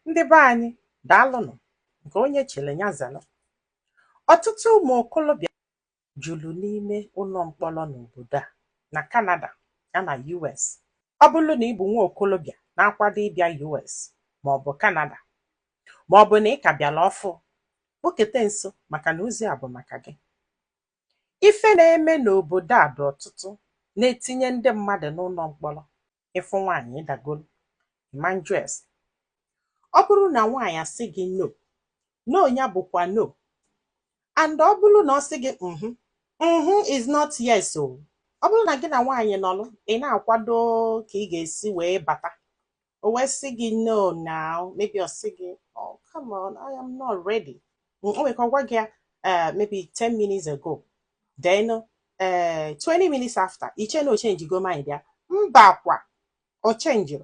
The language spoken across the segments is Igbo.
Ndị be anyị, daalụnụ nke onye chere ya zalụ. Ọtụtụ ụmụ okolobịa juru n'ime ụlọ mkpọrọ n'obodo a, na Canada ya na US. Ọ bụrụ na ị bụ nwa okolobịa na-akwado ịbịa US maọbụ Canada, maọbụ na ị ka bịara ọfụ, kpọkete nso maka na ozi a bụ maka gị. Ife na-eme n'obodo a dị ọtụtụ na-etinye ndị mmadụ n'ụlọ mkpọrọ. Ịfụ nwaanyị ịdagolo manjues. Ọ bụrụ na nwaanyị asị gị no, no ya bụkwa no. And ọ bụrụ na ọ sị gị is not yes o. Ọ bụrụ na gị na nwaanyị nọlụ, ị na-akwado ka ị ga-esi wee bata, o wee sị gị no now, maybe ọ sị gị oh come on, I am not ready. O nwere ka ọ gwa gị maybe 10 minutes ago, then 20 minutes after, iche na o change go mind ya. Mba kwa, o change.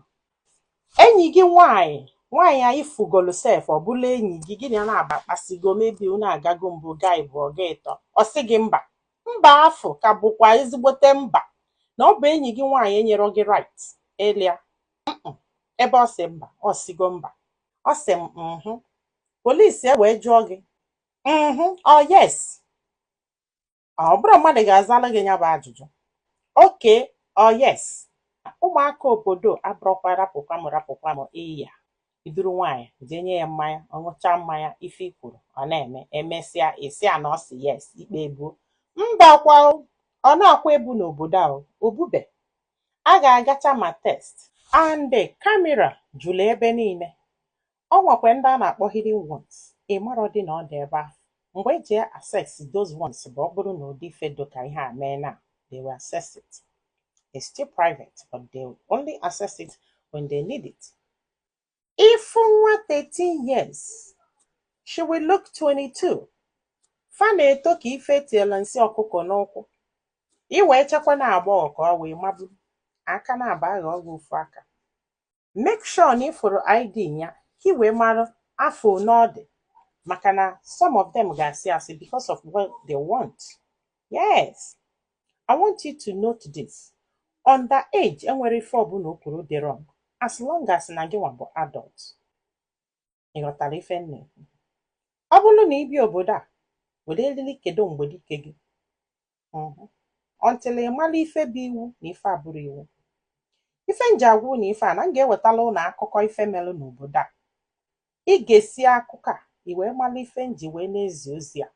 Enyi gị nwaanyị anyị fugolu sef, ọ bụla enyi gị, gị na na-aba kpasigo, mebi unu agago mbụ gaa bụ ọga ịtọ, ọ sị gị mba afọ ka bụkwa ezigbote mba, na ọ bụ enyi gị nwaanyị enyere gị right elia. Ebe ọ sị mba, ọ sịgo mba, ọ sị polisi wee jụọ gị ọ yes, ọ bụrụ mmadụ ga-azala gị ya bụ ajụjụ. Oke, ọ yes. Ụmụaka obodo abụrụkwa rapụkwa m iya iduru nwaanyị jee nye ya mmanya, ọ ṅụcha mmanya, ife ikwuru ọ na-eme, emesịa esi a na ọ sị yes, ikpe ebuo. Mba kwa, ọ na-akwa ebu n'obodo ahụ, obube. A ga-agacha ma test and kamera jụrụ ebe niile. Ọ nwekwa ndị a na-akpọ hidden ones, ị marọ dị na ọ dị ebe ahụ. Mgbe eji access those ones bụ ọ bụrụ na ụdị ife dị ka ihe a mee na, they will access it. It's still private, but they only access it when they need it. If nwa 13 years, she will look 22. Fa na-eto ka ife tiela nsị ọkụkọ n'ụkwụ. I wee chekwa na agbọghọ ka ọ wee maburu aka na aba agha ọgwụ ofu aka. Make sure na ifuru ID ya ka i wee mara afọ one ọ dị, maka na some of them ga-asị asị because of what they want. Yes, I want you to note this. Underage enwere ife ọbụla o kwuru dị wrong, as long as na gị nwa bụ adult. Ị ghọtara ife nne? Ọ bụrụ na ị bi obodo a, were elili kedo mgbe dike gị until ị mara ife bụ iwu na ife abụrụ iwu. Ife nji agwụ na ife a na m ga-ewetala ụlọ akụkọ ife melụ n'obodo a. Ị ga-esi akụkọ a i wee mara ife nji wee na-ezi ozi a.